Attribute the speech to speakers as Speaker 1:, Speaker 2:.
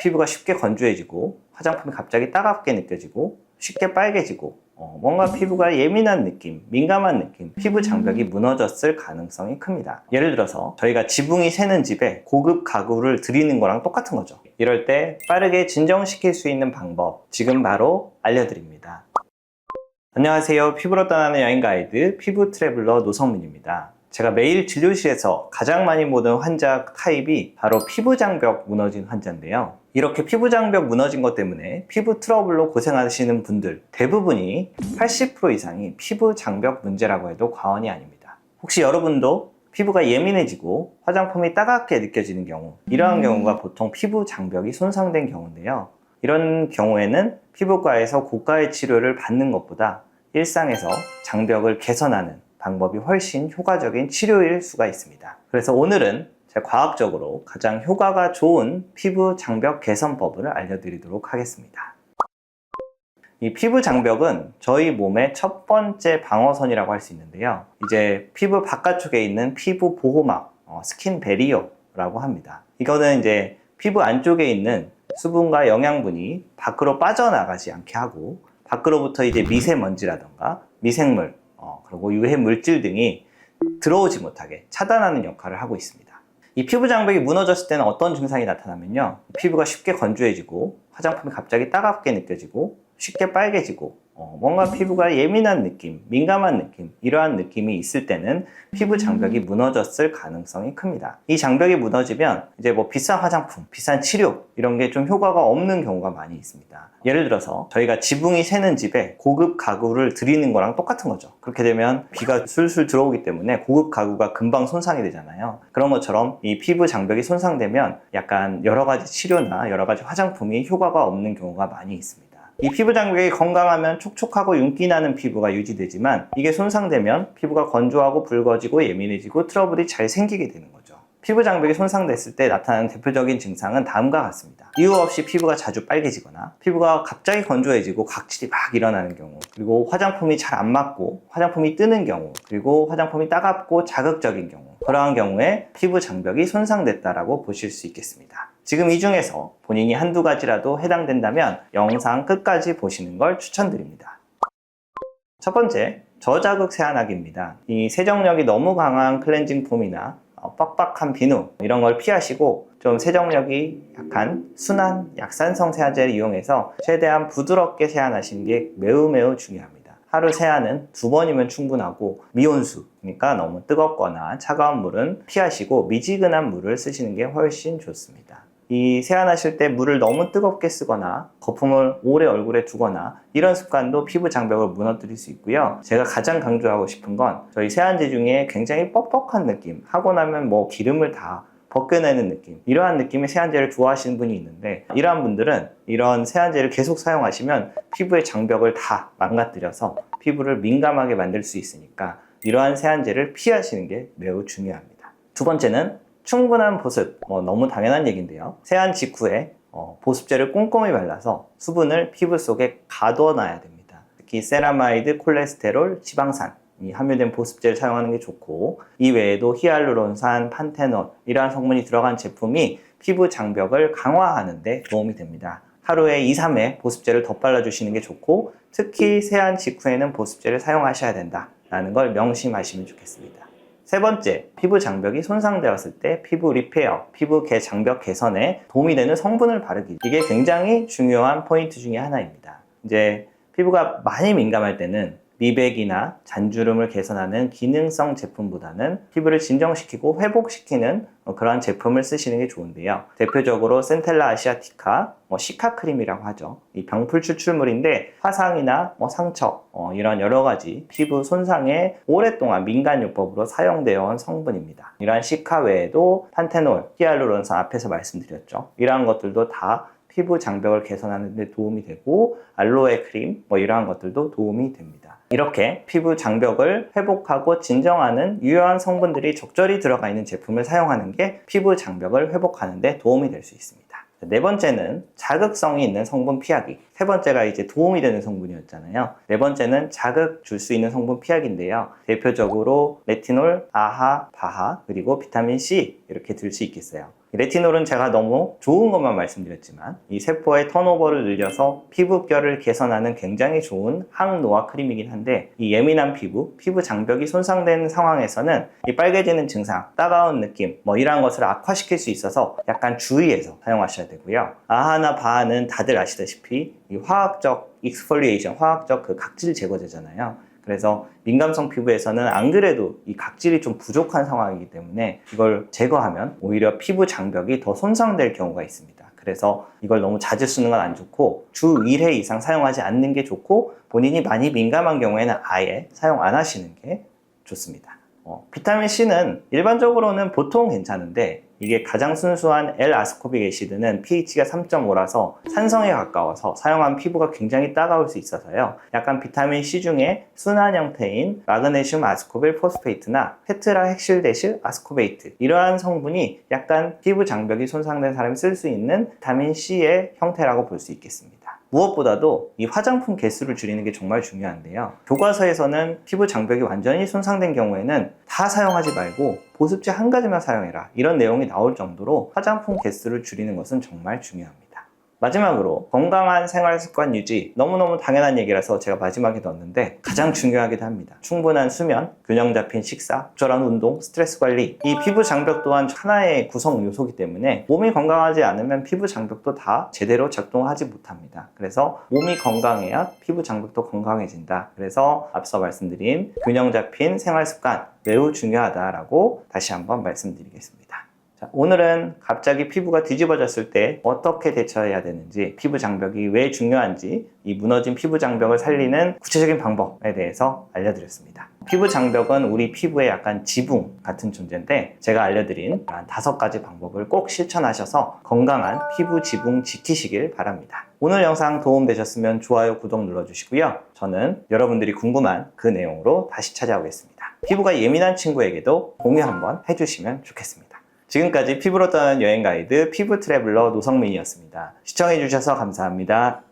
Speaker 1: 피부가 쉽게 건조해지고 화장품이 갑자기 따갑게 느껴지고 쉽게 빨개지고 뭔가 피부가 예민한 느낌, 민감한 느낌, 피부 장벽이 무너졌을 가능성이 큽니다. 예를 들어서 저희가 지붕이 새는 집에 고급 가구를 들이는 거랑 똑같은 거죠. 이럴 때 빠르게 진정시킬 수 있는 방법 지금 바로 알려드립니다. 안녕하세요. 피부로 떠나는 여행 가이드 피부 트래블러 노성민입니다. 제가 매일 진료실에서 가장 많이 보는 환자 타입이 바로 피부 장벽 무너진 환자인데요. 이렇게 피부 장벽 무너진 것 때문에 피부 트러블로 고생하시는 분들 대부분이 80% 이상이 피부 장벽 문제라고 해도 과언이 아닙니다. 혹시 여러분도 피부가 예민해지고 화장품이 따갑게 느껴지는 경우, 이러한 경우가 보통 피부 장벽이 손상된 경우인데요. 이런 경우에는 피부과에서 고가의 치료를 받는 것보다 일상에서 장벽을 개선하는 방법이 훨씬 효과적인 치료일 수가 있습니다. 그래서 오늘은 제가 과학적으로 가장 효과가 좋은 피부 장벽 개선법을 알려드리도록 하겠습니다. 이 피부 장벽은 저희 몸의 첫 번째 방어선이라고 할 수 있는데요. 이제 피부 바깥쪽에 있는 피부 보호막, 스킨 베리어라고 합니다. 이거는 이제 피부 안쪽에 있는 수분과 영양분이 밖으로 빠져나가지 않게 하고 밖으로부터 이제 미세먼지라던가 미생물, 그리고 유해 물질 등이 들어오지 못하게 차단하는 역할을 하고 있습니다. 이 피부 장벽이 무너졌을 때는 어떤 증상이 나타나면요, 피부가 쉽게 건조해지고 화장품이 갑자기 따갑게 느껴지고 쉽게 빨개지고 뭔가 피부가 예민한 느낌, 민감한 느낌, 이러한 느낌이 있을 때는 피부 장벽이 무너졌을 가능성이 큽니다. 이 장벽이 무너지면 이제 뭐 비싼 화장품, 비싼 치료 이런 게 좀 효과가 없는 경우가 많이 있습니다. 예를 들어서 저희가 지붕이 새는 집에 고급 가구를 들이는 거랑 똑같은 거죠. 그렇게 되면 비가 술술 들어오기 때문에 고급 가구가 금방 손상이 되잖아요. 그런 것처럼 이 피부 장벽이 손상되면 약간 여러 가지 치료나 여러 가지 화장품이 효과가 없는 경우가 많이 있습니다. 이 피부 장벽이 건강하면 촉촉하고 윤기 나는 피부가 유지되지만 이게 손상되면 피부가 건조하고 붉어지고 예민해지고 트러블이 잘 생기게 되는 거죠. 피부 장벽이 손상됐을 때 나타나는 대표적인 증상은 다음과 같습니다. 이유 없이 피부가 자주 빨개지거나 피부가 갑자기 건조해지고 각질이 막 일어나는 경우, 그리고 화장품이 잘 안 맞고 화장품이 뜨는 경우, 그리고 화장품이 따갑고 자극적인 경우, 그러한 경우에 피부 장벽이 손상됐다라고 보실 수 있겠습니다. 지금 이 중에서 본인이 한두 가지라도 해당된다면 영상 끝까지 보시는 걸 추천드립니다. 첫 번째, 저자극 세안하기입니다. 이 세정력이 너무 강한 클렌징 폼이나 빡빡한 비누 이런 걸 피하시고 좀 세정력이 약한 순한 약산성 세안제를 이용해서 최대한 부드럽게 세안하시는 게 매우 중요합니다. 하루 세안은 2번이면 충분하고 미온수, 그러니까 너무 뜨겁거나 차가운 물은 피하시고 미지근한 물을 쓰시는 게 훨씬 좋습니다. 이 세안하실 때 물을 너무 뜨겁게 쓰거나 거품을 오래 얼굴에 두거나 이런 습관도 피부 장벽을 무너뜨릴 수 있고요. 제가 가장 강조하고 싶은 건 저희 세안제 중에 굉장히 뻑뻑한 느낌, 하고 나면 뭐 기름을 다 벗겨내는 느낌, 이러한 느낌의 세안제를 좋아하시는 분이 있는데 이러한 분들은 이런 세안제를 계속 사용하시면 피부의 장벽을 다 망가뜨려서 피부를 민감하게 만들 수 있으니까 이러한 세안제를 피하시는 게 매우 중요합니다. 두 번째는 충분한 보습, 너무 당연한 얘기인데요. 세안 직후에 보습제를 꼼꼼히 발라서 수분을 피부 속에 가둬놔야 됩니다. 특히 세라마이드, 콜레스테롤, 지방산이 함유된 보습제를 사용하는 게 좋고, 이 외에도 히알루론산, 판테놀 이러한 성분이 들어간 제품이 피부 장벽을 강화하는 데 도움이 됩니다. 하루에 2-3회 보습제를 덧발라 주시는 게 좋고, 특히 세안 직후에는 보습제를 사용하셔야 된다라는 걸 명심하시면 좋겠습니다. 세 번째, 피부 장벽이 손상되었을 때 피부 리페어, 피부 장벽 개선에 도움이 되는 성분을 바르기. 이게 굉장히 중요한 포인트 중에 하나입니다. 이제 피부가 많이 민감할 때는 미백이나 잔주름을 개선하는 기능성 제품보다는 피부를 진정시키고 회복시키는 그런 제품을 쓰시는 게 좋은데요. 대표적으로 센텔라 아시아티카, 시카크림이라고 하죠. 이 병풀 추출물인데 화상이나 상처, 이런 여러 가지 피부 손상에 오랫동안 민간요법으로 사용되어 온 성분입니다. 이러한 시카 외에도 판테놀, 히알루론산 앞에서 말씀드렸죠. 이러한 것들도 다 피부 장벽을 개선하는 데 도움이 되고 알로에 크림 이러한 것들도 도움이 됩니다. 이렇게 피부 장벽을 회복하고 진정하는 유효한 성분들이 적절히 들어가 있는 제품을 사용하는 게 피부 장벽을 회복하는 데 도움이 될 수 있습니다. 네 번째는 자극성이 있는 성분 피하기. 세 번째가 이제 도움이 되는 성분이었잖아요. 네 번째는 자극 줄 수 있는 성분 피하기인데요. 대표적으로 레티놀, 아하, 바하, 그리고 비타민 C 이렇게 들 수 있겠어요. 레티놀은 제가 너무 좋은 것만 말씀드렸지만 이 세포의 턴오버를 늘려서 피부결을 개선하는 굉장히 좋은 항노화 크림이긴 한데 이 예민한 피부 장벽이 손상된 상황에서는 이 빨개지는 증상, 따가운 느낌 이러한 것을 악화시킬 수 있어서 약간 주의해서 사용하셔야 되고요. 아하나 바하는 다들 아시다시피 이 화학적 익스폴리에이션, 화학적 그 각질 제거제잖아요. 그래서 민감성 피부에서는 안 그래도 이 각질이 좀 부족한 상황이기 때문에 이걸 제거하면 오히려 피부 장벽이 더 손상될 경우가 있습니다. 그래서 이걸 너무 자주 쓰는 건 안 좋고 주 1회 이상 사용하지 않는 게 좋고 본인이 많이 민감한 경우에는 아예 사용 안 하시는 게 좋습니다. 비타민C는 일반적으로는 보통 괜찮은데 이게 가장 순수한 L-아스코빅 애시드는 pH가 3.5라서 산성에 가까워서 사용한 피부가 굉장히 따가울 수 있어서요. 약간 비타민C 중에 순한 형태인 마그네슘 아스코빌 포스페이트나 테트라 헥실데실 아스코베이트 이러한 성분이 약간 피부 장벽이 손상된 사람이 쓸 수 있는 비타민C의 형태라고 볼 수 있겠습니다. 무엇보다도 이 화장품 개수를 줄이는 게 정말 중요한데요. 교과서에서는 피부 장벽이 완전히 손상된 경우에는 다 사용하지 말고 보습제 한 가지만 사용해라 이런 내용이 나올 정도로 화장품 개수를 줄이는 것은 정말 중요합니다. 마지막으로 건강한 생활 습관 유지, 너무너무 당연한 얘기라서 제가 마지막에 넣었는데 가장 중요하기도 합니다. 충분한 수면, 균형 잡힌 식사, 적절한 운동, 스트레스 관리. 이 피부 장벽 또한 하나의 구성 요소이기 때문에 몸이 건강하지 않으면 피부 장벽도 다 제대로 작동하지 못합니다. 그래서 몸이 건강해야 피부 장벽도 건강해진다. 그래서 앞서 말씀드린 균형 잡힌 생활 습관 매우 중요하다라고 다시 한번 말씀드리겠습니다. 자, 오늘은 갑자기 피부가 뒤집어졌을 때 어떻게 대처해야 되는지, 피부 장벽이 왜 중요한지, 이 무너진 피부 장벽을 살리는 구체적인 방법에 대해서 알려드렸습니다. 피부 장벽은 우리 피부의 약간 지붕 같은 존재인데 제가 알려드린 한 5가지 방법을 꼭 실천하셔서 건강한 피부 지붕 지키시길 바랍니다. 오늘 영상 도움되셨으면 좋아요, 구독 눌러주시고요. 저는 여러분들이 궁금한 그 내용으로 다시 찾아오겠습니다. 피부가 예민한 친구에게도 공유 한번 해주시면 좋겠습니다. 지금까지 피부로 떠나는 여행 가이드 피부 트래블러 노성민이었습니다. 시청해주셔서 감사합니다.